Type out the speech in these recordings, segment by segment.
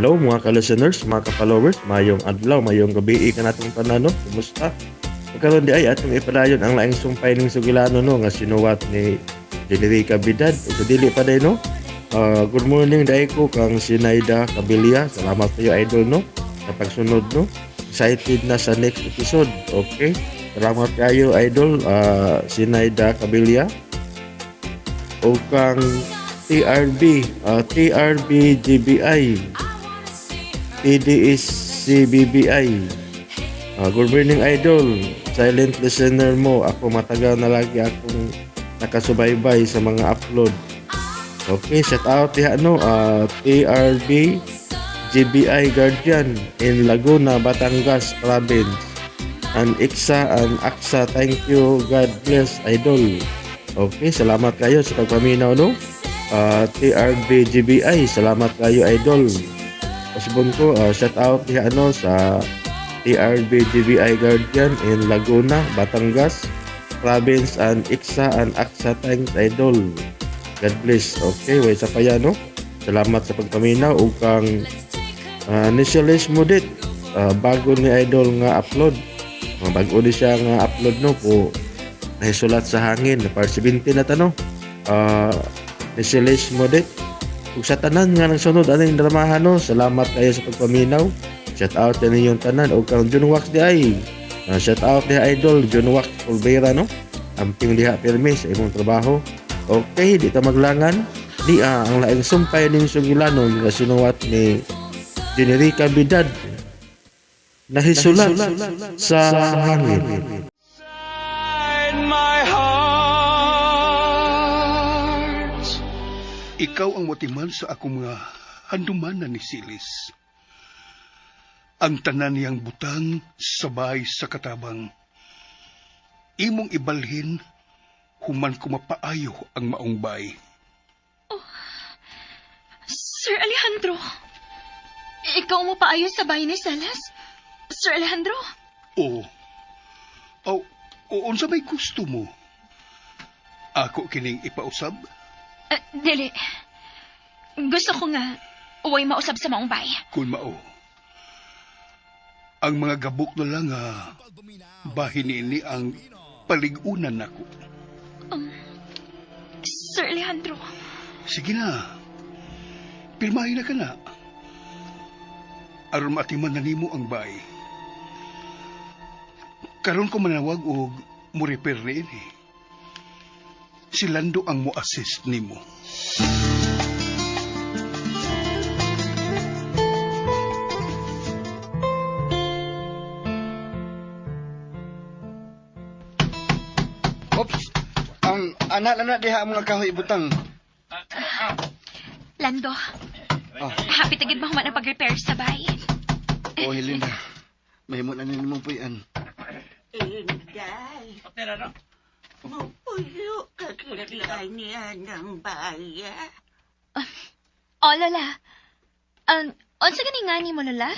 Hello mga ka-listeners, mga ka-followers, mayong adlaw, mayong gabi ka natong tanan, no? Kumusta? Pagkaroon di ay atong ipadayon ang laing sumpay ng Sugilano, no? Nga sinuwat ni Generica Bidad. Ito dili pa day, no? Good morning day ko kang Sinaida Cabilia. Salamat kayo idol, no? Sa pagsunod, no? Excited na sa next episode, okay? Salamat kayo idol, Sinaida Cabilia. O kang TRB GBI. TDS CBBI. Good morning idol. Silent listener mo. Ako matagal na lagi akong nakasubaybay sa mga upload. Okay, shout out diha no. TRB GBI Guardian in Laguna, Batangas province. And Iksa and Aksa, thank you. God bless idol. Okay, salamat kayo sa pagpaminaw no. TRB GBI, salamat kayo idol. Pasibon ko, shout out diha ano sa TRB GBI Guardian in Laguna, Batangas province and Iksa and Aksa, thanks idol. God bless. Okay, way sa paya no. Salamat sa pagpaminaw ug kang initialize mo dit bago ni idol nga upload. Bago di siya nga upload no po nahisulat sa hangin na par 70 na tano. Initialize mo dit. Kung sa tanan nga nagsunod aning dramahan no, salamat kayo sa pagpaminaw. Shout out din inyong tanan o kang John Wax di ay. Shout out di idol John Wax Olvera no. Amping diha pirmi sa imong trabaho. Okay, di ta maglangan. Di ang laing sumpay ning Sugilano nga sinuwat ni Generica Bidad. Nahisulat sa hangin. My heart. Ikaw ang motiman sa akong mga handumanan ni Silis. Ang tanan niyang butang sabay sa katabang. Imong ibalhin, human ko mapaayo ang maong bay. Oh, Sir Alejandro, ikaw mo paayo sa bahay ni Salas? Sir Alejandro? Oo. Unsa may gusto mo? Ako kining ipausab? Dili. Gusto ko nga, uway mausab sa maong bay. Kun mao. Ang mga gabok na lang bahin ini ang paligunan nako. Sir Alejandro. Sige na. Pirmahin na ka na. Aron matiman na nimo ang bay. Karon ko manawag og mo repair ni ini. Si Lando ang mo assist nimo. Ops, ang anak diha ang mga kahoy butang. Lando, happy tagid mahuman ang pag-repair sa bay. Oh, Helena, mahimo na ninyo puyan. Inday, mapuyo kakilaan niya ng baya. Oh, Lola. Unsa gani nga ni mo, Lola?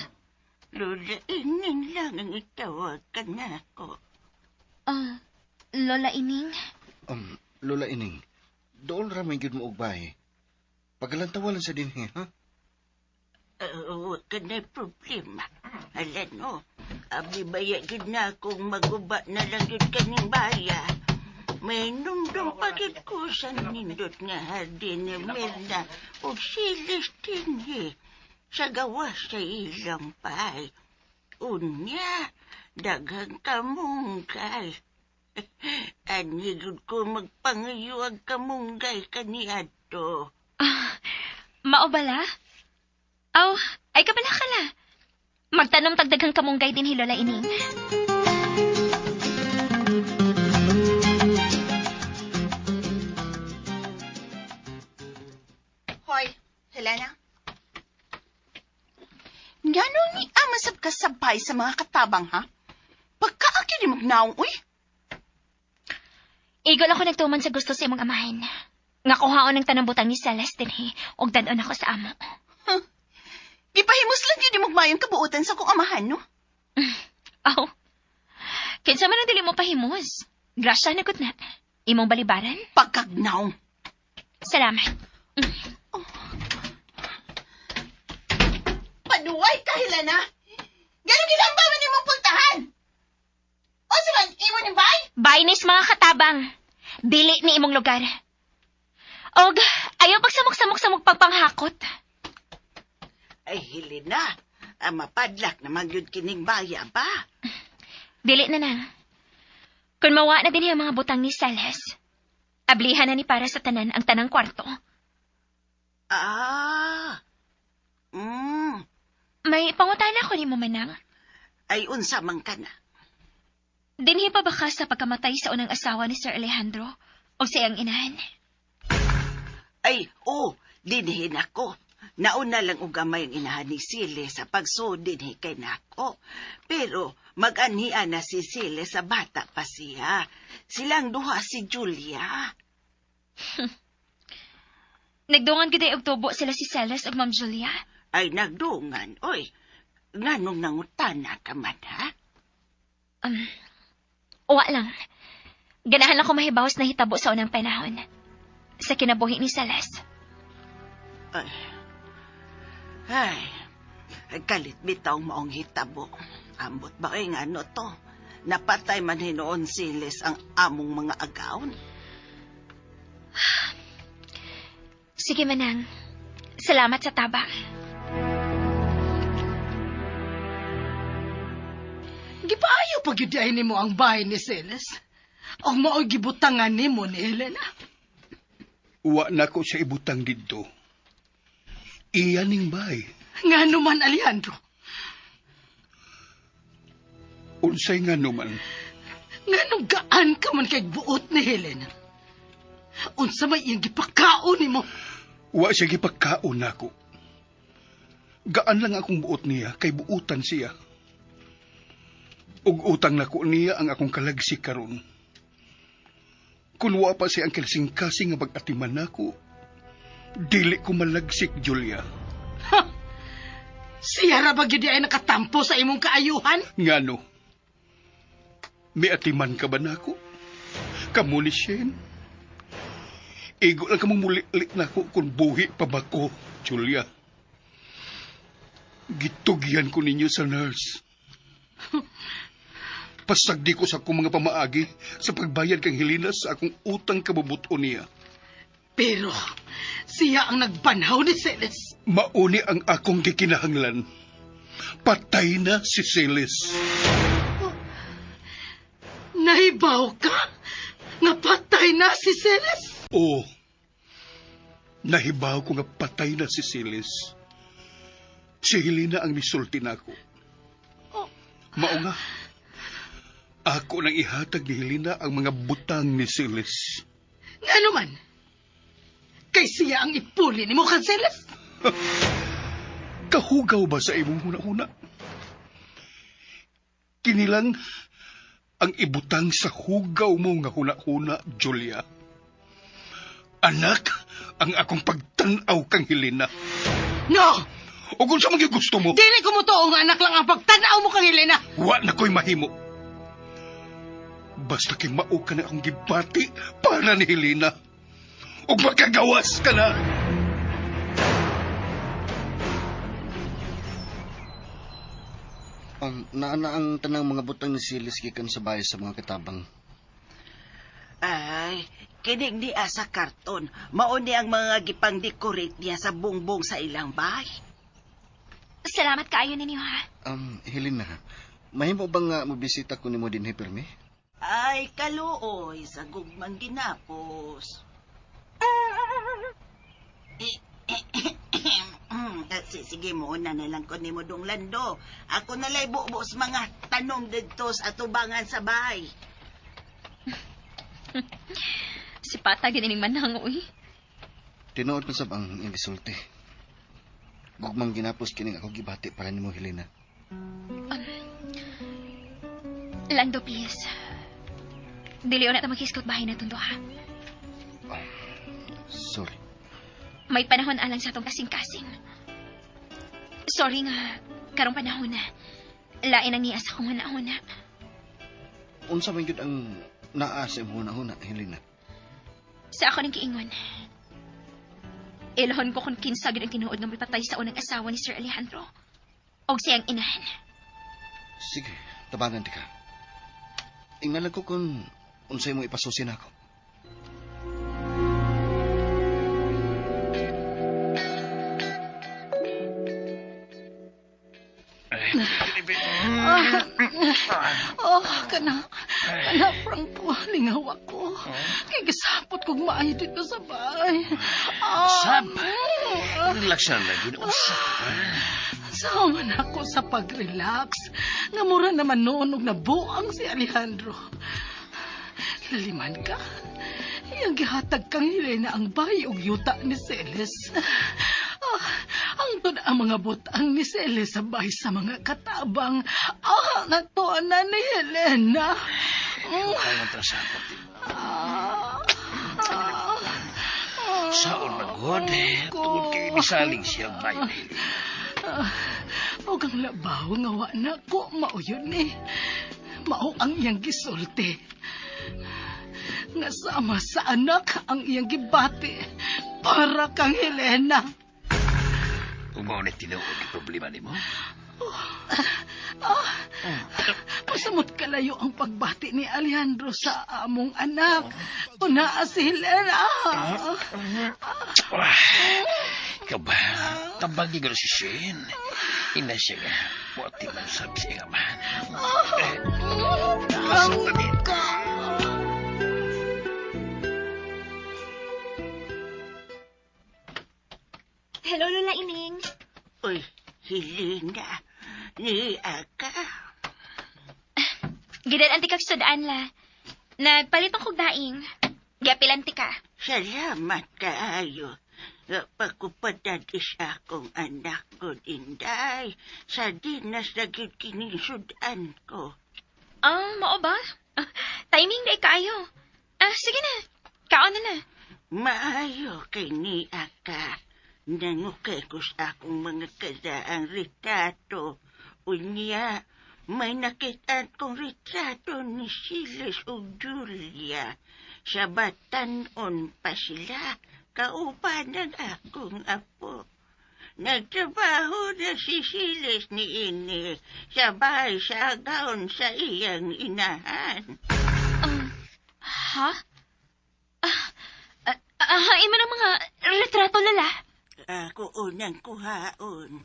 Lola, ining lang ang itawag ka na ako. Lola Ining? Lola Ining, doon ramay gyud mo og bahay. Pagalantawalan sa dinhi, ha? Huwag ka na problema. Alam mo, abi baya gid na akong maguba na lang yun kaning baya. May numdum pagid ko sa nindot nga hardin ni Mirna o silis tinhi sa gawas sa ilang pay. Unya, daghang kamunggay. Anigod ko magpangayuag kamunggay kaniadto. Mao bala? Aw, ay kabala ka la. Magtanom tagdaghang kamunggay din hi Lola Ining. Hoy, Helena. Ngano ni amasab ka sabay sa mga katabang, ha? Pagkaaki di magnaong, uy. Igol ako nagtuman sa gusto sa imong amahin. Nga kuhaon ng tanambutang ni Celeste dinhi og dadon ako sa amo. Gipahimos lang yun di magmayong kabuutan sa kong amahan, no? Aw. Kinsa man ang dili mo pahimos. Grasya na gud na. Imong balibaran? Pagkagnaong. Salamat. Kaduway kahila na. Ganun ginamba man imong pagtahan. O saman, imo ni bay? Baynis mga katabang. Dili ni imong lugar. Og, ayaw pagsamok-samok sa magpagpanghakot. Ay, Helena, mapadlak naman yun kining baya ba? Dili na nang. Kung mawa na din ang mga butang ni Celes, ablihan na ni para sa tanan ang tanang kwarto. May pangutana ko ni mo manang. Ay, unsa man ka na. Dinhi pa ba ka sa pagkamatay sa unang asawa ni Sir Alejandro o siyang inahan? Ay, dinhin ako. Nauna lang ugamay ang inahan ni Sile sa pagsudin kay nako. Pero mag-anian na si Sile sa bata pa siya. Silang duha si Julia. Nagdungan gid og tubo sila si Celes ug Ma'am Julia. Ay, nagdungan. Oy, nganong nangutana ka man, ha? Uwa lang. Ganahan lang ko mahibawas na hitabo sa unang panahon. Sa kinabuhi ni Celes. Ay, kalit bitaw maong hitabo. Ambot ba ay nga ano to? Napatay man hinoon silis ang among mga agawon. Sige manang. Salamat sa tabang. Gipaayo pa gyud nimo ang bahay ni Celes. Og mao'y gibutangan nimo ni Helena. Wa na ko sa ibutang didto. Iyan ning bay. Ngano man, Alejandro? Unsay nga naman. Nganong gaan ka man kay buot ni Helena? Unsa may iyang gipakaon nimo? Wa siya gipagkaon nako. Gaan lang akong buot niya kay buutan siya. Ug utang nako niya ang akong kalagsik karon. Kung wa pa siya ang kasing-kasing nga pag-atiman nako, dili ko malagsik, Julia. Ha! Siya ra ba gyud ay nakatampo sa imong kaayuhan? Ngano? May atiman ka ba nako? Kamu ni Shane? Igo lang kamong muli-lit nako kung buhi pa ba ko, Julia. Gitugyan ko ninyo sa nurse. Pasagdi ko sa akong mga pamaagi sa pagbayad kang Helena sa akong utang kabubuto niya. Pero siya ang nagbanhaw ni Celes. Mauni ang akong gikinahanglan. Patay na si Celes. Nahibaw ka? Nga patay na si Celes? Oo. Nahibaw ko nga patay na si Celes. Si Helena ang misulti nako. Mao nga. Ako nang ihatag ni Helena ang mga butang ni Celes. Nga naman? Kay siya ang ipuli ni mo kan Celes? Kahugaw ba sa imong huna-huna? Kinilang ang ibutang sa hugaw mo nga huna-huna, Julia. Anak, ang akong pagtanaw kang Helena. No! O kung sa mga gusto mo, Dili ko mo to nga anak lang ang pagtanaw mo kang Helena. wa na ko'y mahimo. Basta kay mao ka na akong gibati para ni Helena. O magkagawas ka na. Naana ang tanang mga butang ni Silis gikan sa bahay sa mga katabang. Ay, kinig niya sa karton. Mauni ang mga gipang-decorate niya sa bungbong sa ilang bahay. Salamat kaayo ninyo ha. Helena, mahimo ba nga mobisita ko nimo dinhi permi? Ay, kaluoy, sa gugmang ginapos. Sige mo, na lang ko ni mo dong lando. Ako nalay buos mga tanom dito sa atubangan sa bahay. Si Pata ginining manang uy. Tinuod man sab ang insulti. Gugmang ginapos kining ako gibati para nimo Helena. Lando, please. Dili na ta maghiskot bahay na tundo ha. Sorry. May panahon alang sa atong kasing-kasing. Sorry nga, karong panahon na. Lain ang niya sa kong huna-huna. Unsa man gyud ang naa sa imong huna-huna, Helena? Sa ako ng kiingon. Ilahon ko kung kinsa gyud ang tinuod nga mipatay sa unang asawa ni Sir Alejandro. og siyang inahan. Sige, tabanan di ka. Ingnalag ko kung unsay mo ipasusin ako. Kana, Franco, lingaw ako. Kay gisapot kong maayo dito sa bahay. Sab, relax na lagi na usap. Saman ako sa pag-relax. Nga mura naman noon og nabuang si Alejandro. Laliman ka. Iyang gihatag kang Helena ang bahay og yuta ni Celes. Ang ang mga butang ni Celes sa bahay sa mga katabang. Natuan na ni Helena. Kaya trasapot din. Saon magod, tungod kay bisaling siyang bayan ni Helena. O kang labaw nga wa na ko mauyon eh. Mao ang iyang gisulti. Nga sama sa anak ang iyang gibati para kang Helena. Kung mo na tinuod ang problema ni mo? Pasamot kalayo ang pagbati ni Alejandro sa among anak. Una si Helena. Ikaw ba? Tambagi ka si Shane. Ina siya nga. Buti man sabi siya nga man. Masok na din. Hello, Lola Ining. Uy, Helena, ni Aka. Gidan anti kag sudaan la. Nagpalit ang kog daing. Giapilanti ka. Salamat kaayo. Pagkupadad isa akong anak ko, Inday. Sa dinas na gyud kining sudan ko. Mao ba? Timing day kayo. Sige na. Kaon na. Maayo kay ni Aka. Nangukay ko sa akong mga kadaang retrato. Unya, may nakitaan kong retrato ni Silas o Julia. Sa batanon pa sila, kauban ng akong apo. Nagtrabaho na si Silas ni Ini sa bahay sa agaon sa iyang inahan. Ha? Imo ng mga retrato, Lola. Ako unang kuhaon.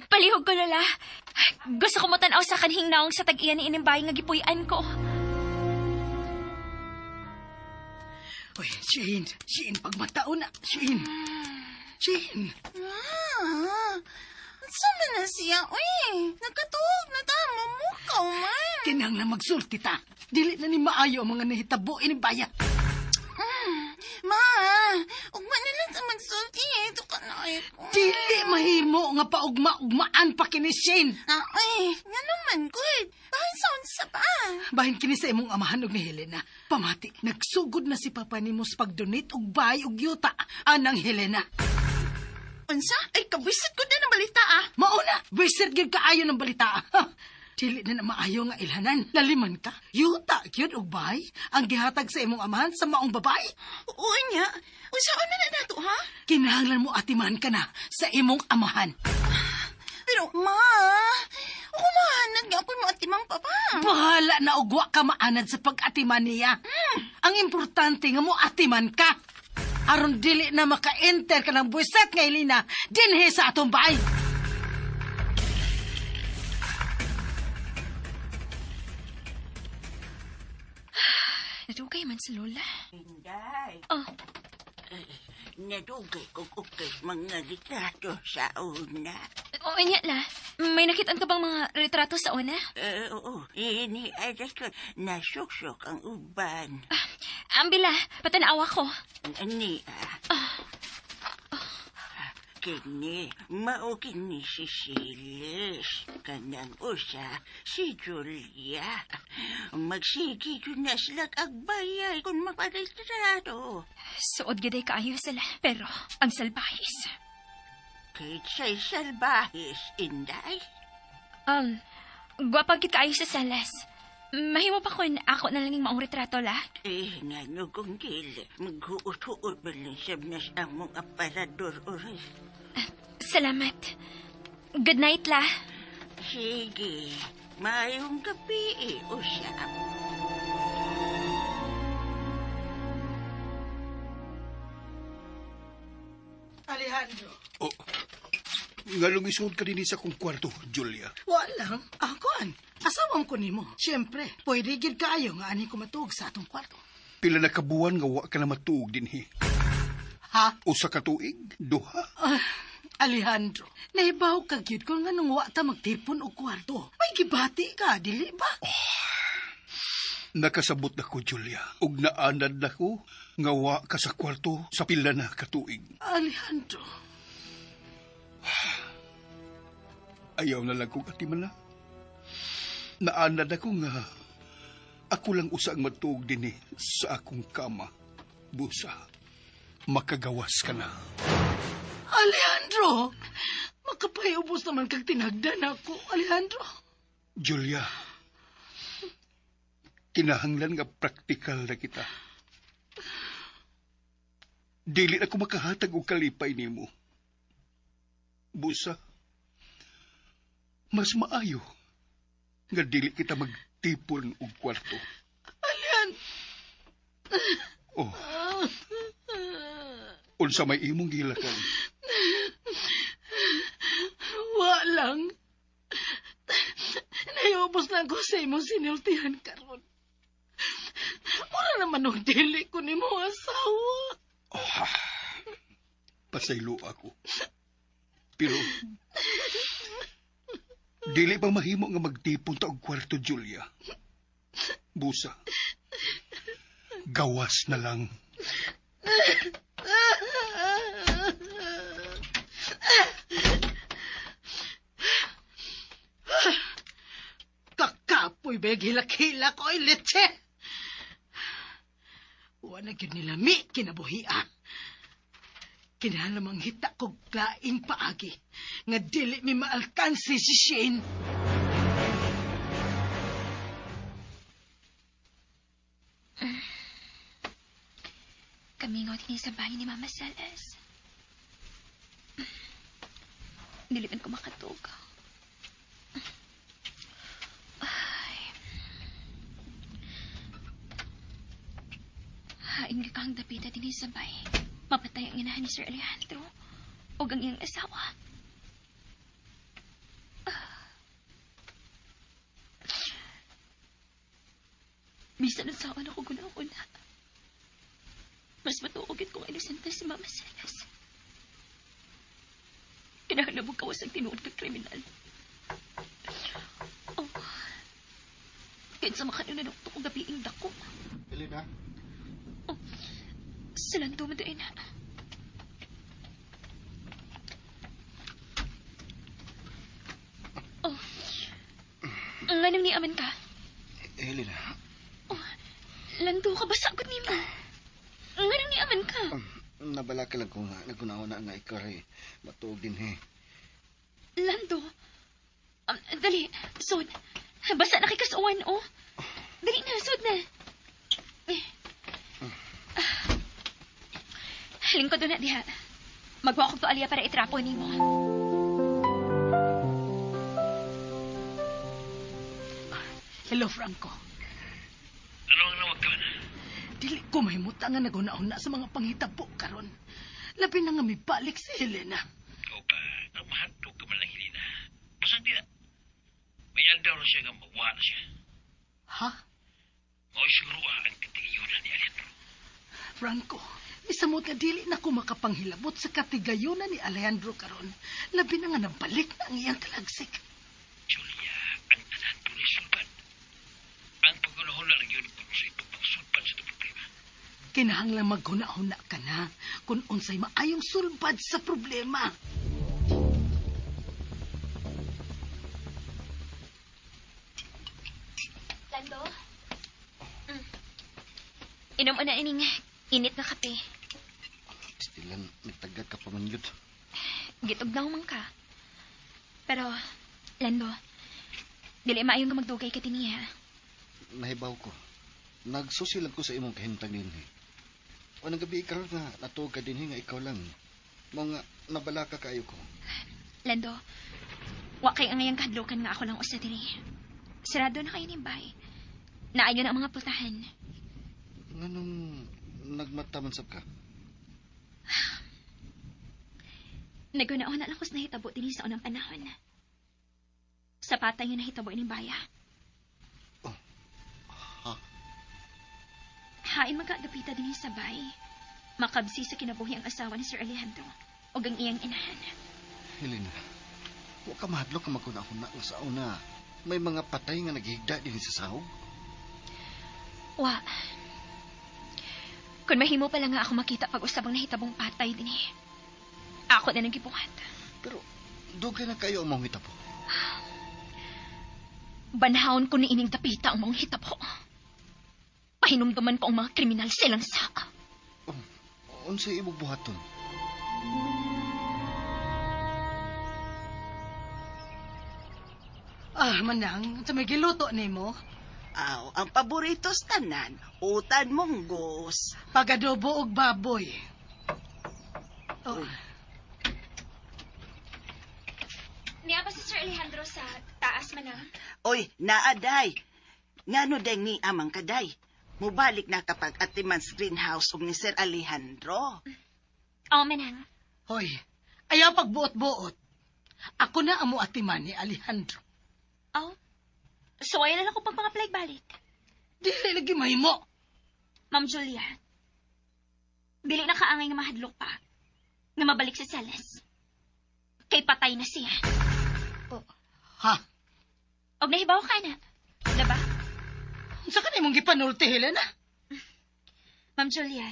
Palihog ko, Lola. Gusto ko mo tanaw sa kanhing naong sa tag-iyan ni inimbay nga gipuy-an ko. Uy, Shane, pagmatao na. Shane. Sama na siya, uy. Nagkatuog na tama mo ka, man. Kinahanglan magsulti ta. Dili na ni maayo ang mga nahitabo inibaya. Ma, ugma na lang sa magsulti. Ito ka na ko. Dili mahimo nga paugma-ugmaan pa kini Shane. Uy, nga naman, good. Bakit sound sa pa? Bahin kini sa imong amahan og ni Helena. Pamati, nagsugod na si Papa nimo sa pag-donate og bahay og yuta anang Helena. Unsa? Ay, kabwisit ko din ang balita, Mauna, visit gyud kaayo ng balita. Dili na maayo nga ilhanan. Laliman ka. Yuta gyud og bahay ang gihatag sa imong amahan sa maong babae. Oo niya. Unsaon na nato, ha? Kinahanglan mo atiman ka na sa imong amahan. Pero, ma, kumahanag nga po mo at timang papa. Bahala na ugwa ka maanad sa pag-atiman niya. Ang importante nga mo atiman ka. Aron dili na maka-enter ka ng buwiset nga Helena dinhi sa atong bahay. Nadugay man si Lola. Inday, Oh, nadugay kong ukay mga litrato sa una. niya la. May nakitaan ka bang mga retrato sa una? Oo, ini ay ko nasuksok ang uban. Ambila, patanaw ako. Ni, kini, mao kini si Silas. Kanang usa, si Julia. Magsigi ko na sila agbayay kung maparetrato. Suod gaday kaayo sila, pero ang salbahis. Kahit siya'y salbahis, Inday. Gwapang kit kaayo sa salas. Mahimo pa kun ako na lang yung maong retrato la? Nga kung gili, maghuot-huot ba lang siya na sa among aparador oras. Salamat. Good night la. Sige, mayong gabi, usap. Alejandro, Oh, nga lumisod ka din sa kong kwarto, Julia. walang. Akuan, asawam ko nimo. Siyempre, pwede gid kayo nga ani ko matug sa atong kwarto. Pila na kabuan nga wa ka na matuog din he. Ha? Usa ka tuig, duha. Alejandro, nahibaw ka gyud ko nga nung wa ta magtipon og kwarto. May gibati ka, dili ba? Nakasabot na ko, Julia. Ug naanad na ko nga wa ka sa kwarto sa pila na ka tuig. Alejandro, Ayaw na lang kong atiman na. Naanad ako nga ako lang usang matuog din sa akong kama. Busa, makagawas ka na. Alejandro! Makapayubos naman kag tinagdan ako, Alejandro. Julia, kinahanglan nga praktikal na kita. Dili ako makahatag og kalipay nimo. Busa, mas maayo nga dili kita magtipon og kwarto. Alejandro! Oh, unsa may imong gilakan? Walang. Naiubos lang ko sa imong sinultihan karon. Wala naman nung dili ko ni mo asawa. Pasaylo ako. Pero, dili pa mahimo nga magtipon ta og kwarto, Julia. Busa, gawas na lang. Kakapoy ba hilak-hila ko ay leche? Wala gyud nila mi kinabuhian. Kinahalamang hita ko klaing paagi nga dili mi maalkansi si Shane. Kamingot ni sa bahay ni Mama Salas. Dili man ko makatug. Ay. Haing ka kang dapita din sa bahay. Mapatay ang inahan ni Sir Alejandro o ang iyang asawa. Bisan ang sawa na ko guna-una. Mas matuugit kong inisenta si Mama Salas. Kinahalabog kawas ang tinuod kag kriminal. Oh. Kahit sa makanunan ako kong gabiing dako. Elena, Oh. Silang dumadain na. Oh. Ang anong niaman ka? Elena, Oh. Lando ka ba sagot ni mo? Ang anong niaman ka? nabala ka lang ko nga nagunaw na nga ikaw rin matuog din he. Lando. Dali, sud. Basa na kay kasuwan, oh. Dali na, sud na. Lingkod na diha. Magwa ko to aliya para itrapo ni mo. Hello, Franco. Ano ang nawag ka na? Dili ko mahimuta nga naguna-una sa mga panghitabo karon. Labi na nga may balik si Helena. Ikaw pa, nang mahatog ka man lang Helena. Pasang di na. May andaw na siya nga magwa na siya. Ha? Mao siguro ang katigayunan ni Alejandro. Franco, isamot nga dili na ko makapanghilabot sa katigayunan ni Alejandro karon. Labi na nga nabalik na ang iyang kalagsik. Julia, ang tanan po ni Sulban. Ang paggunahon lang yun kung sa itong pagsulban sa itong problema. Kinahanglang maghuna-huna ka na kung unsay maayong sulbad sa problema. Lando? Inom na ining init na kape. Stilan, nagtagad ka pa man yun. Gitugnaw man ka. Pero, Lando, dili maayong ka magdugay ka tiniya. Nahibaw ko. Nagsusilan ko sa imong kahimtang din he. O nang gabi ikaw nga natuog ka din he nga ikaw lang. Mga nga nabala ka kayo ko. Lando, Wa kay ang ngayang kadlukan nga ako lang usa diri. Sarado na kayo ni bay. Naayo na ang mga putahan. Nganong nagmata man sab ka? Naguna-una lang ko sa nahitabo din sa unang panahon. Sa patay yung nahitabo ining baya. Ha? Hain magkagapita din sa bay. Makabsi sa kinabuhi ang asawa ni Sir Alejandro o ang iyang inahan. Helena, huwag ka mahadlok ka magkuna-kuna nga sa una. May mga patay nga naghigda din sa sahog. Wa. Kung mahimo pa lang nga ako makita pag-usabang nahitabong patay din eh. Ako na nagibuhat. Pero, dugay na kayo ang mong hitabo. Banahon ko ni ining dapita ang mga hitabo. Pahinumduman ko ang mga kriminal silang saka. Unsay imong buhaton? Manang, sa may giluto ni mo, Aw, ang paboritos tanan, utan monggos. pagadobo og baboy. Oh, Niya ba si Sir Alejandro sa taas man na? Oy, naaday. Ngano deng ni amang kaday? Mubalik na kapag atimans greenhouse og ni Sir Alejandro. Oo, manang. hoy, ayaw pagbuot-buot. Ako na amo atiman ni Alejandro. Oh, so ayaw na lang ko pagpangaplag balik. Dili lagi mahimo. Ma'am Julia, dili na kaangay nga mahadlok pa nga mabalik sa Celes. Kay patay na siya. Ha? Og nahibaw ka na. Diba? Sa kanay mong gipanulti, Helena? Ma'am Julia,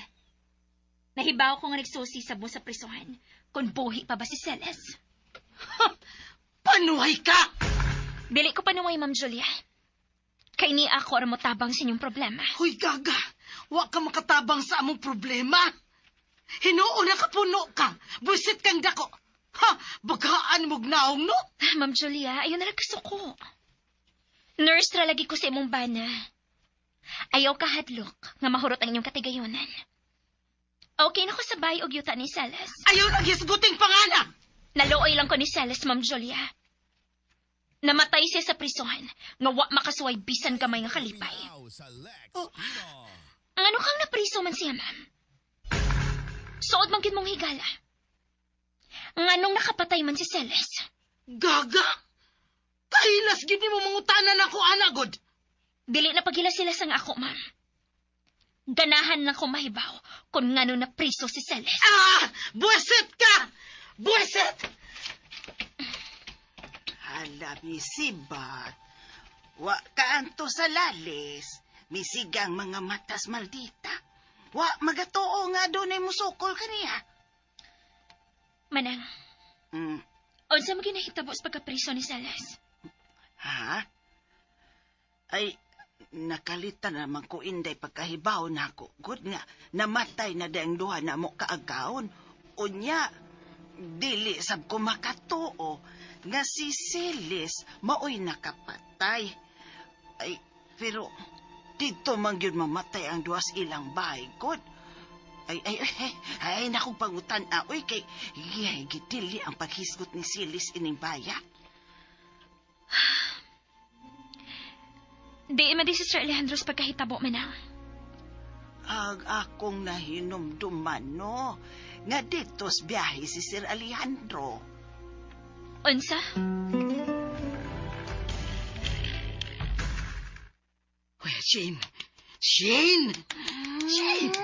nahibaw ko nga nagsusi sa buong sa prisuhan kung buhi pa ba si Celes. Panuhay ka! Dili ko panuway, Ma'am Julia. Kay ni ako ara mo tabang sa inyong problema. Hoy, gaga! Wa ka makatabang sa among problema. Hinuo na ka puno ka. Busit kang dako. Ha! Bagaan mong naong, no? Ma'am Julia, ayaw na lang kasuko. Nurse ra lagi ko sa imong bana. Ayaw ka hadlok nga mahurot ang inyong katigayonan. Okay na ko sa bahay og yuta ni Celes. Ayaw lang hisguting pangana! Naluoy lang ko ni Celes, Ma'am Julia. Namatay siya sa prisuhan nga wa makasuway bisan gamay nga kalipay. Oh, Ang ano kang napriso man siya, ma'am? Suod man gid mong higala. Nganong nakapatay man si Celes? gaga! Kahilas gid mo mangutanan ako, anagod. Dili na pagila sila sang ako, ma'am. Ganahan na ko mahibaw kung ngano na priso si Celes. Buwisit ka! Buwisit! Hala, misibat. Wa ka anto sa lalis. Misigang mga matas maldita. Wa magatuo nga doon ay musukol kaniya. Manang, Hmm. unsa mo ginahitabo sa pagkapriso ni Celes? Ha? Ay, nakalitan naman ko inday pagkahibaw na ako. Good nga, namatay na dayang duha na mo kaagawon. Unya, dili sab ko makatuo nga si Celes maoy nakapatay. Ay, pero dito man gyud mamatay ang duwas ilang bahay, God. Ay, nakong pangutan aoy kay gitili ang paghisgot ni Celes ining baya. Di man di si Sir Alejandro sa pagkahitabo, manang. Akong nahinumduman, no? Nga dito's biyahe si Sir Alejandro. Unsa? Kuya Shane! Shane! Shane!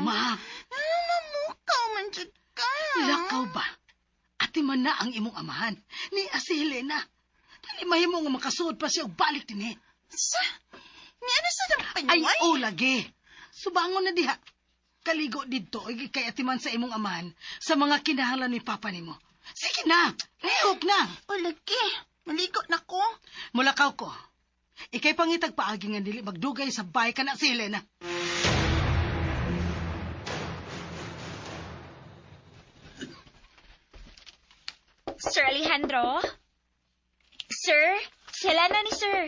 Ma! Mamukaw man dyan ka. Lakaw ba? Ati man na ang imong amahan. Ni si Helena. Dili mahimo nga makasuod pa siya og balik din eh. Sa? Ni ano sa Ay, nampanyay? lagi. Subangon na diha. Kaligo dito, kay atiman sa imong amahan sa mga kinahanglan ni Papa nimo. Sige na, lihok na. O, lagi. Maligo na ko. Mulakaw ko. Ikay pangitag paagi nga dili magdugay sa bahay ka na si Helena. Sir Alejandro? Sir? Sila na ni Sir.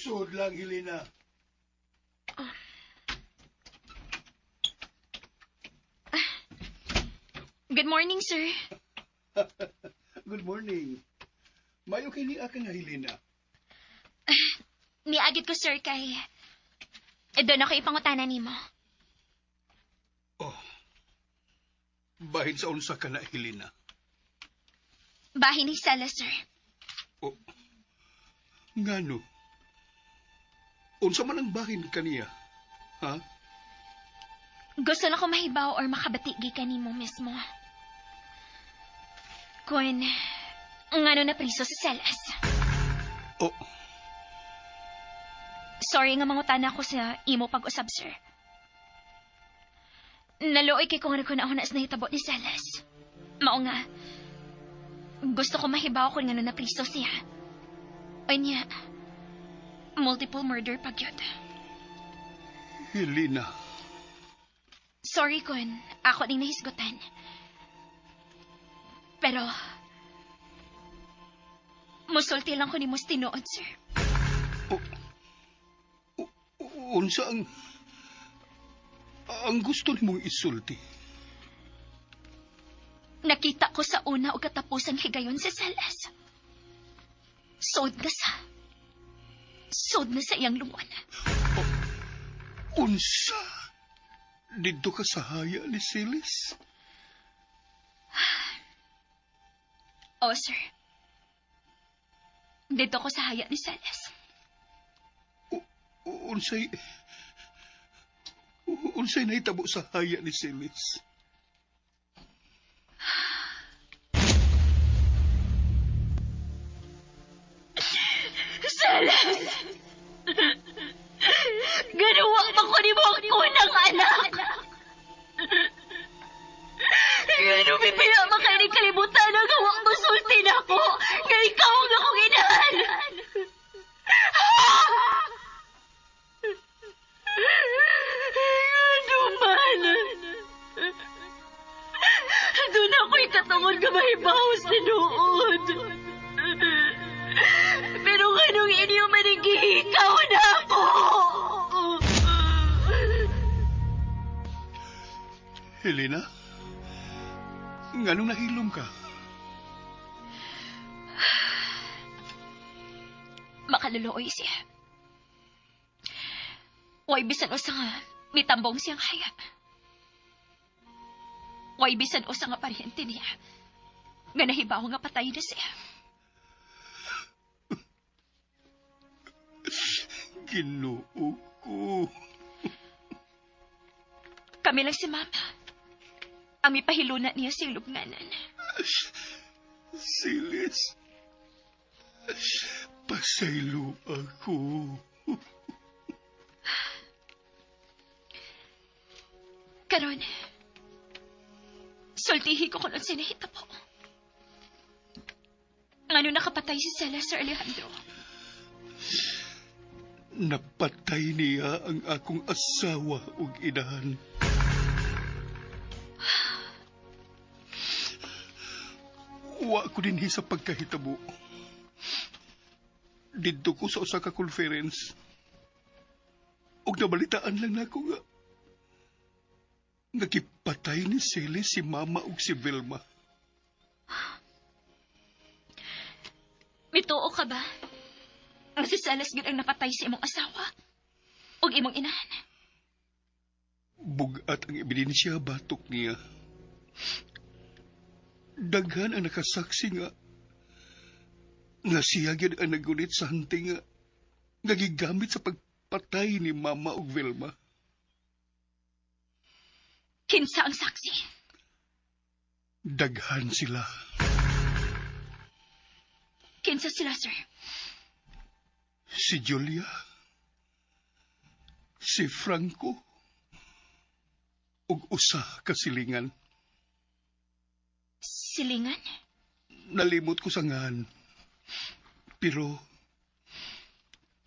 Sud lang, Helena. Good morning, sir. Good morning. Mayo kini akan nga Helena. Niagit ko, sir, kay... doon ako ipangutana nimo. Oh. Bahin sa unsa ka na, Helena. Bahin ni Sala, sir. Oh. Ngano? Unsa man ang bahin kaniya? Ha? Gusto na ko mahibaw or makabatigi ka nimo mismo. Kung ngano na priso sa Salas. Oh. Sorry nga mangutana ko sa imo pag-usab, sir. Naluoy kay kung ano ko na nas nahitabo ni Salas. Mao nga, gusto ko mahibaw kung ngano na priso siya. O niya, multiple murder pag yun. Helena. Sorry kun, ako ding nahisgutan. Pero, musulti lang ko ni mos tinuod, sir. Unsa ang gusto nimong isulti? Nakita ko sa una o katapusang higayon sa Salas. Sod na sa iyang lungon. Unsa? Dito ka sa haya ni Silis? Oh, sir. Dito ko sa haya ni Salas. Unsay nahitabo sa haya ni Silis? Salas! Ganawa pa ko ni mo ang unang anak! Gano'n pipila makay ni kalibutan ang hawak mo sultin ako nga ikaw ang akong inahan! Doon ako'y katungod nga mahibawas ni nood. Pero ganong inyo manigihikaw na ako. Helena? Nganong nahilom ka? Makaluluoy siya. Way bisan usa nga mitambong siyang haya. Way bisan usa nga paryente niya. Nga nahibaw nga patay na siya. Ginoo ko. Kami lang si Mama. Ang mipahiluna niya sa lubnganan. Silis. Pasaylo ako. Karon, sultihi ko kung sinahita po. Ano nakapatay si Sala, Sir Alejandro? Napatay niya ang akong asawa ug inahan. Wa ko dinhi sa pagkahitabo. Didto ko sa usa ka conference. Ug nabalitaan lang nako nga nagipatay ni Celie si Mama ug si Vilma. Mituo ka ba? Ang si Salas gid ang napatay sa imong asawa ug imong inahan. Bugat ang ebidensya batok niya. Daghan ang nakasaksi nga siya gyud ang nagunit sa hunting nga gigamit sa pagpatay ni Mama ug Vilma. Kinsa ang saksi? Daghan sila. Kinsa sila, sir? Si Julia, si Franco, ug usa ka silingan. Silingan? Nalimot ko sa ngan. Pero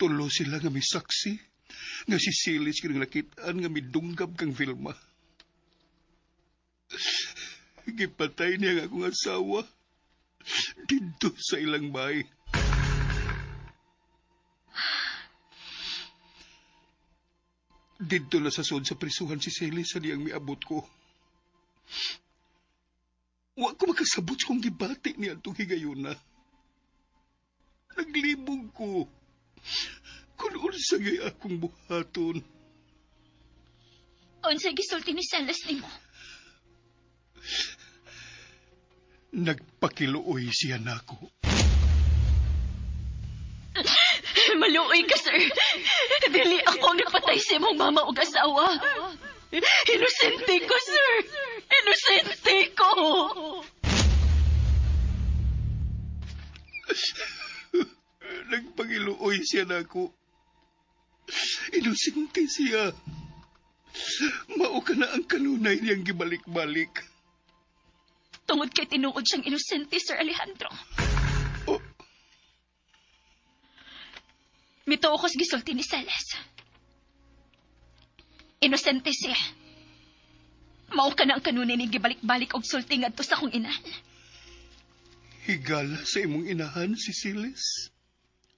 tulo sila nga may saksi nga si Silis kang nakitaan nga midunggab kang Vilma. Gipatay niya nga akong asawa dito sa ilang bahay. Dito na sa sod sa prisuhan si Silis sa niyang miabot ko. Wa ko makasabot kung gibati niya itong higayuna. Naglibog ko. Kung unsa gay akong buhaton. Unsa gisulti ni Silas nimo? Nagpakiluoy siya nako. Maluoy ka, sir. Dili ako ang napatay sa imong mama ug asawa. Inosente ko, sir. Inosente ko. Nagpakiluoy siya nako. Inosente siya. Mao ka na ang kanunay niyang gibalik-balik. Tungod kay tinuod siyang inosente, Sir Alejandro. Oh. Mituo ko sa gisulti ni Silas. Inosente siya. Mao ka na ang kanunay niyang gibalik-balik og sulti ngadto sa akong inahan. Higala sa imong inahan si Silis.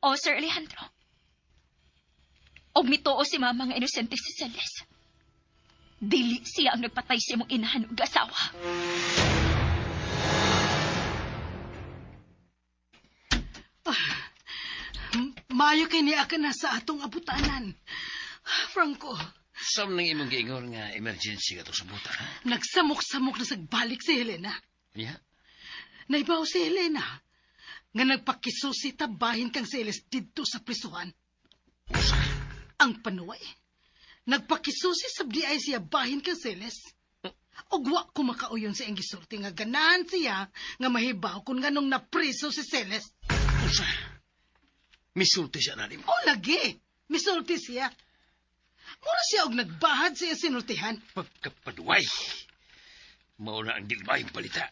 O, Sir Alejandro. Og mituo si mama nga inosente si Silas. Dili siya ang nagpatay sa imong inahan ug asawa. Mayo kay niya ka na sa atong abutanan. Franco, Sam nang imong giingon nga emergency ka to sa buta. Ha? nagsamok-samok na sagbalik si Helena. Ya? Naibaw si Helena nga nagpakisusi tabahin kang Silas didto sa prisuhan. Usa. Ang panuway, nagpakisusi sabdi ay siya bahin kang Silas. Og wa ko makauyon sa iyang gisulti nga ganahan siya nga mahibaw kung nganong napriso si Silas. Usa. Misulti siya na nimo. O lagi, misulti siya. Mura siya og nagbahad sa iyang sinultihan. Pagkapaduway. Mauna ang dilmayong balita.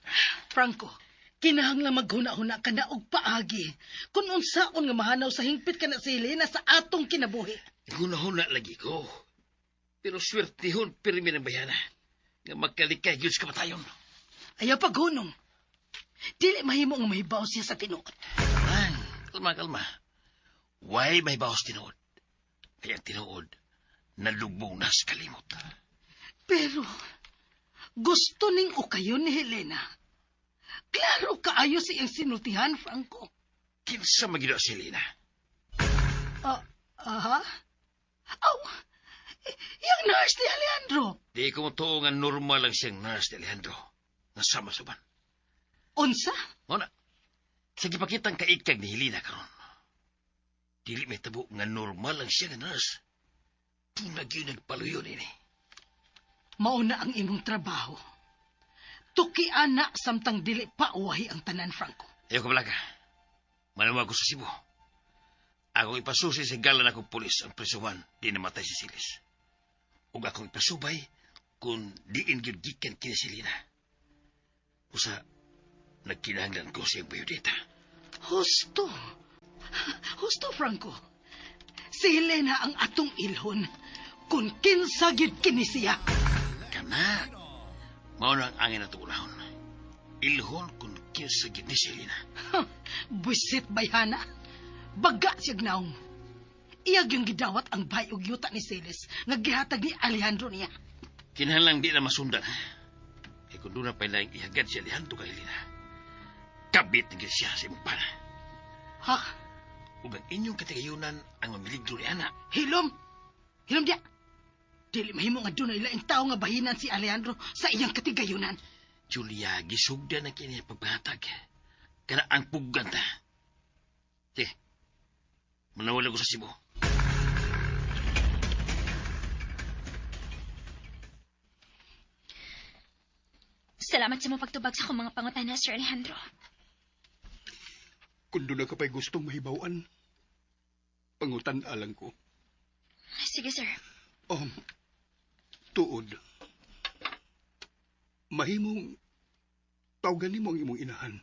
Franco, kinahanglan maghuna-huna ka na og paagi kung unsaon nga mahanaw sa hingpit ka na si Helena sa atong kinabuhi. Huna-huna lagi ko. Pero swertihon pirmi ng bayana. Nga magkalikay yun sa kamatayon. Ayaw paghunong. Dili mahimo nga mahibaw siya sa tinuod. Kalma. Why may bawas tinuod? Kaya tinuod, nalubong na sa kalimot. Pero, gusto ning ukayon ni Helena. Klaro kaayo sa iyang sinultihan, Franco. Kinsa magino si Lina? Aha? Aw, yung nurse ni Alejandro. Di ko mo nga normal lang siyang nurse ni Alejandro. Nasama sa ban. Unsa? Muna, sa gipakitang kaikag ni Helena karon. Dili may tabo nga normal lang siya nga nurse. Tunag yun nagpaluyon ini. Mauna ang imong trabaho. Tukian na samtang dili pa uwahi ang tanan, Franco. Ayaw ko balaga. Manawag ko sa Cebu. Ako ipasusi sa galan akong pulis ang presuhan di namatay si Silis. Ug akong ipasubay kung diin gyud gikan kini si Lina. Usa, nagkinahanglan ko siyang biodata. Husto, Franco. Si Helena ang atong ilhon kung kinsa gyud kini siya. Kana, mao na ang angin na tunahon. Ilhon kung kinsa gyud ni si Lina. Buisit bayhana. Baga siya gnaong. Iyag yung gidawat ang bay ug yuta ni Siles nga gihatag ni Alejandro niya. Kinahanglang di na masundan. Kaya kung doon na pa ilang ihagad si Alejandro kay Lina, kabit ng siya sa imong pana. Ha? Ug ang inyong katigayunan ang mamiligro ni Ana. Hilom dia. Dili mahimo nga dunay laing tao nga bahinan si Alejandro sa iyang katigayunan. Julia, gisugda na kini pagbahatag. Kana ang pugan ta. Sige, manawala ko sa Cebu. Salamat sa mong pagtubag sa akong mga pangutana, Sir Alejandro. Kung doon na ka pa'y gustong mahibawan, pangutan alang ko. Sige, sir. Tuod. Mahimong tawagan mo ang imong inahan.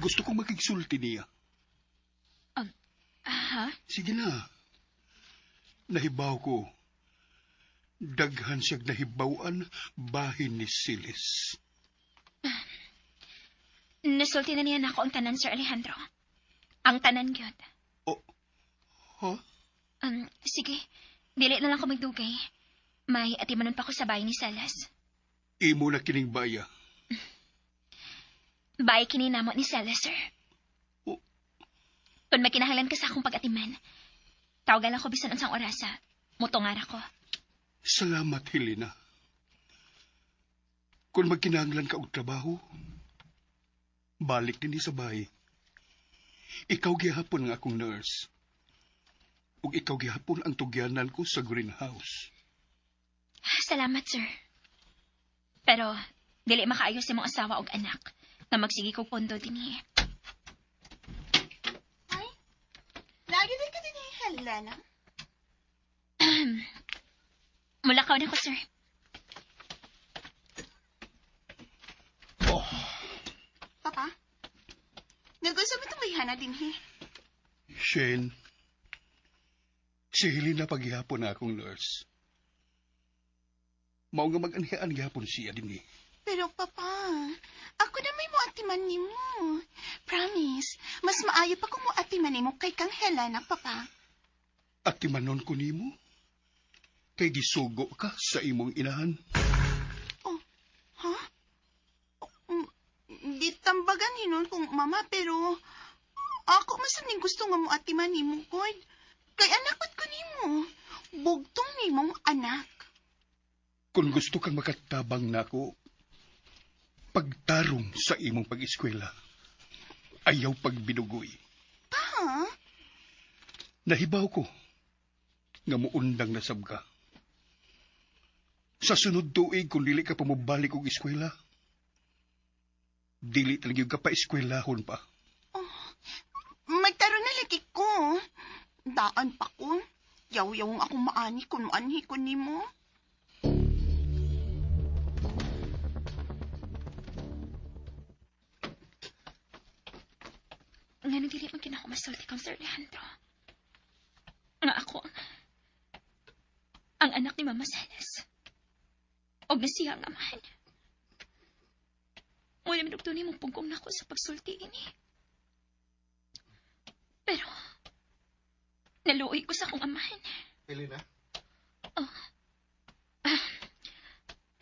Gusto kong makigsulti niya. Ha? Sige na. Nahibaw ko. Daghan siyag nahibawan bahin ni Silis. Nasulti na niya na ako ang tanan, Sir Alejandro. Ang tanan gyud. Ha? Sige. Dili na lang ko magdugay. May atimanon pa ko sa bahay ni Salas. Imo na kining baya. Bay kininamo ni Celes, sir. Oh. Kung may kinahanglan ka sa akong pag-atiman, tawagan lang ko bisan unsang orasa. Mutungan ako. Salamat, Helena. Kung magkinahanglan ka og trabaho, balik din sa bahay. Ikaw gihapon nga akong nurse. Ug ikaw gihapon ang tugyanan ko sa greenhouse. Salamat, sir. Pero, dili makaayo si mong asawa og anak nga magsigi kog pondo dinhi. Ay, lagi din ka din Helena. Mulakaw na ko, sir. Papa, nagusto mo tumayhana din Shane, si Helena paghihapon na akong nurse. Mao nga mag-anhian gihapon siya din Pero papa, ako na may muatiman ni mo. Promise, mas maayo pa kung muatiman ni mo kay kang Helena, papa. At timanon ko nimo, kay gisugo ka sa imong inahan. Oh, ha? Di tambagan hinon kung mama, pero ako masaning gusto nga muatiman ni mo, God. Kay anakot ko ni mo. Bugtong ni mong anak. Kung gusto kang makatabang nako, pagtarong sa imong pag-eskwela, ayaw pagbinugoy. Pa? Nahibaw ko nga muundang nasab ka. Sa sunod tuig kung dili ka pamubalik og eskwela, dili talaga ka pa eskwelahon pa. Magtaro na lagi ko. Daan pa ko. Yaw-yaw akong maani kung maanhi ko ni mo. Nga dili man kinakumasulti kang Sir Alejandro. Nga ako, ang anak ni Mama Celes. Og nasiyang amahan. Wala minugto ni mong pugong na ako sa pagsulti ini. Pero, naluoy ko sa akong amahan. Helena?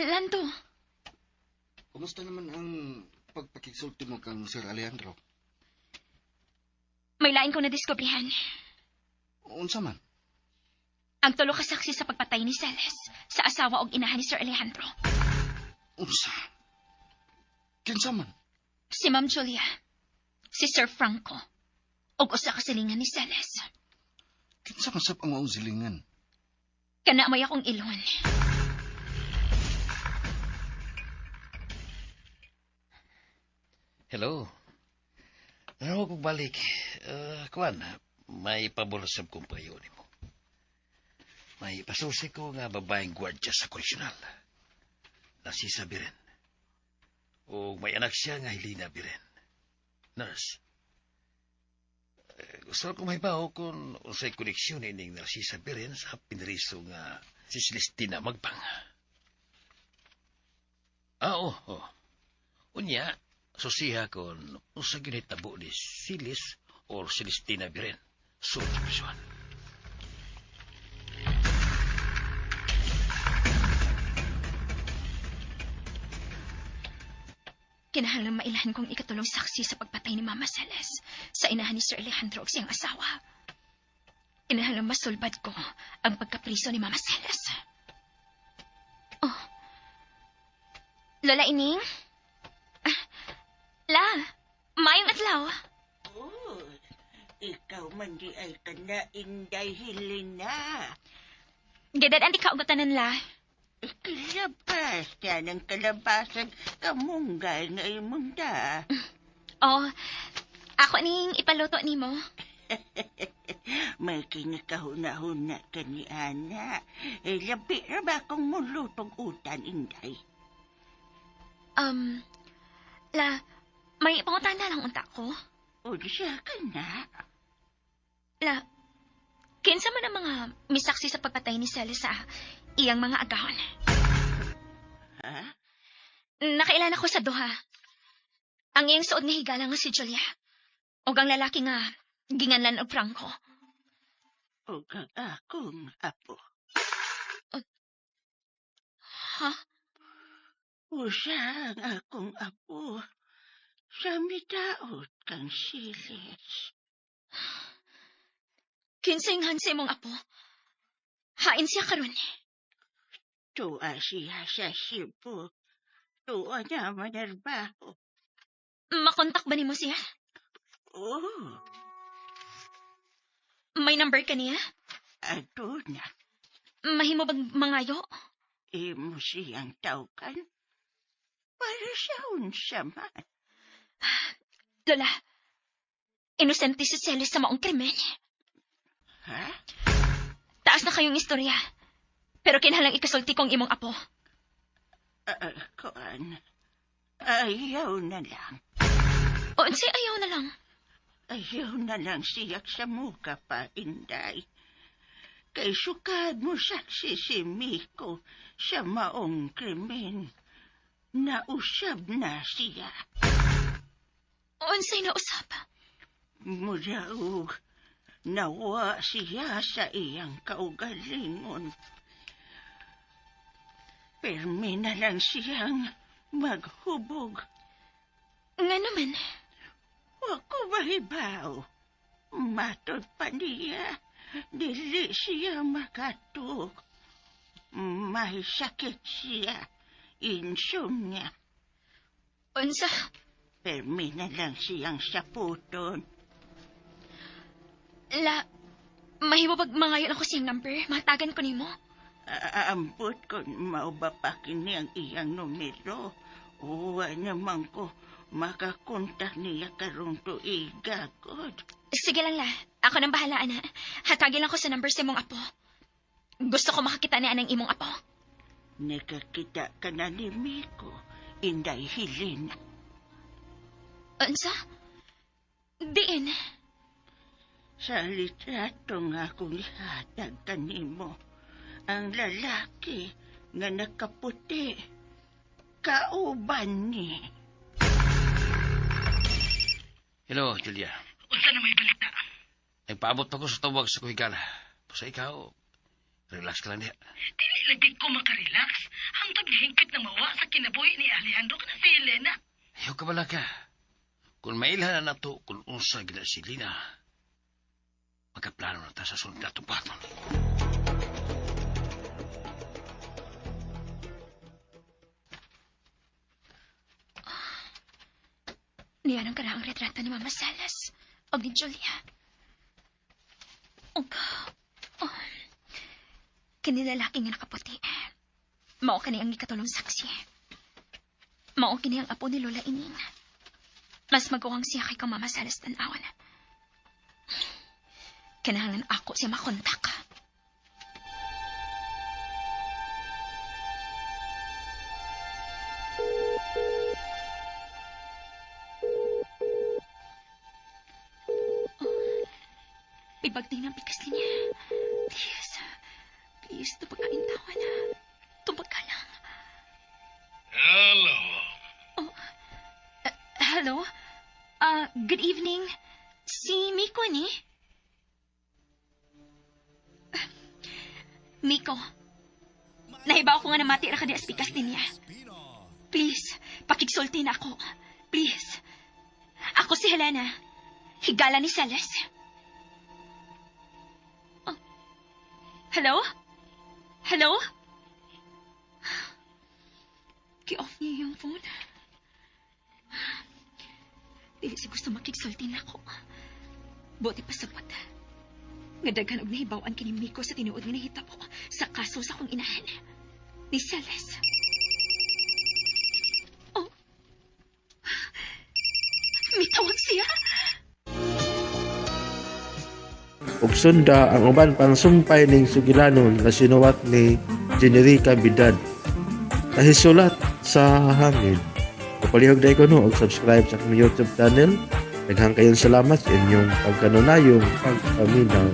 Lando, Kumusta naman ang pagpakigsulti mo kang Sir Alejandro? may lain ko na diskubrihan. Unsa man? Ang tulo ka saksi sa pagpatay ni Celes sa asawa og inahan ni Sir Alejandro. Unsa? Kinsa man? Si Ma'am Julia, si Sir Franco, og usa ka silingan ni Celes. Kinsa man sab ang maong silingan? Kana may akong ilon. Hello. Ano kong balik? Kuan, may paborosab kong payo ni mo. May pasusi ko nga babaeng gwardya sa koreksyonal. Na si Sabiren. O may anak siya nga Helena Biren. Nurse. Gusto ko may bao kung unsay koneksyon ining Narcisa Biren sa pinriso nga si Celestina Magpang. Oo. Unya, susiha kon usa gyud tabo ni Silis or Celestina Biren. So, Joshua. Kinahanglang mailahan kong ikatulong saksi sa pagpatay ni Mama Celes sa inahan ni Sir Alejandro og siyang asawa. Kinahanglang masulbad ko ang pagkapriso ni Mama Celes. Oh. Lola Ining? La, mayong adlaw. Oh, ikaw man di ay kanaing dahil na. Gadad anti kaugatanan la. Kilabas yan ang kalabasan kamunggay nga imunda. Oh, ako ning ipaluto nimo. May kinakahuna-huna ka ni Ana. Labi na ba kung mulutong utan, Inday? La, may pangutana lang unta ko. O siya ka na. La, kinsa man ang mga misaksi sa pagpatay ni Celes sa iyang mga agahon. Ha? Nakailan ako sa duha. Ang iyang suod nga higala nga si Julia. O ang lalaki nga ginganlan og Franco. O kang akong apo. Ha? O siya ang akong apo. Sa midaot kang Silis. Kinsaingan sa imong apo. Hain siya karon. Tuwa siya sa Cebu. Tuwa niya manarbaho. Makontak ba nimo siya? Oh, May number ka niya? ato na. Mahimo bang mangayo? Imo siyang tawkan. Para siya unsa man. Lola, inosente si Celis sa maong krimen. Ha? Taas na kayong istorya. Pero kinahanglang ikasulti kong imong apo. Kuan. Ayaw na lang. O, unsay ayaw na lang. Ayaw na lang siyak sa muka pa, Inday. Kay sukad mo saksi si Miko sa maong krimen. Nausab na siya. O, unsay nausap. Muraog, nawa siya sa iyang kaugalingon. Permi na lang siyang maghubog. Nga naman. Wako mahibaw. Matod pa niya, dili siya makatuk. May sakit siya, insomnia. Unsa? Permi na lang siyang saputon. Mahimo pag mangayon ako siyang number. Matagan ko nimo. Aambot ko maubapakin niya ang iyang numero. Uwa naman ko makakontak niya karong tuiga, God. Sige lang la. Ako nang bahala, ana. Hatagin lang ko sa number sa imong apo. Gusto ko makakita ni anang imong apo. Nakakita ka na ni Miko, Inday Helena. Unsa? Diin. Sa litrato nga akong ihatag kanimo, ang lalaki nga nakaputi, kauban ni. Hello, Julia. Unsa na may balita? Nagpaabot pa ko sa tawag sa kuhigala. Basta ikaw, relax ka lang niya. Dili lagi ko makarelax. Hangtod hingkit na mawa sa kinabuhi ni Alejandro ka na si Elena. Ayaw ka bala ka. Kung mailhan na nato kung unsa gina si Lina, magkaplano na ta sa sunod na tumpaton. Niyan ang karaang retrato ni Mama Salas o ni Julia. Oh. Kinilalaki nga nakaputi. Mao kani ang ikatulong saksi. Mao kini ang apo ni Lola Ining. Mas magawang siya kay kang Mama Salas tanawan. Kanahangan ako siya makontak. Ibagting ng pikas niya. Please, tupagkain tawa na. Tupagka lang. Hello. Hello? Good evening. Si Miko ni? Miko, nahibaw ko nga na matira ka di as pikas niya. Please, pakigsulti na ako. Please. Ako si Helena. Higala ni Celes. Hello? Hello? Ki-off niya yung phone. Dili si gusto makigsulti na ako. Buti pa sabot. Nga daghan og nahibawan kini Miko sa tinuod nga nahitabo sa kaso sa akong inahan. Ni Celes. Oh. Mitawag siya. Ug sunda ang uban pang sumpay ning sugilanon na sinuwat ni Generica Bidad. Nahisulat sa hangin. Kapalihog day ko no og subscribe sa akong YouTube channel. Daghang kayong salamat sa inyong pagkanunayong pagpaminaw.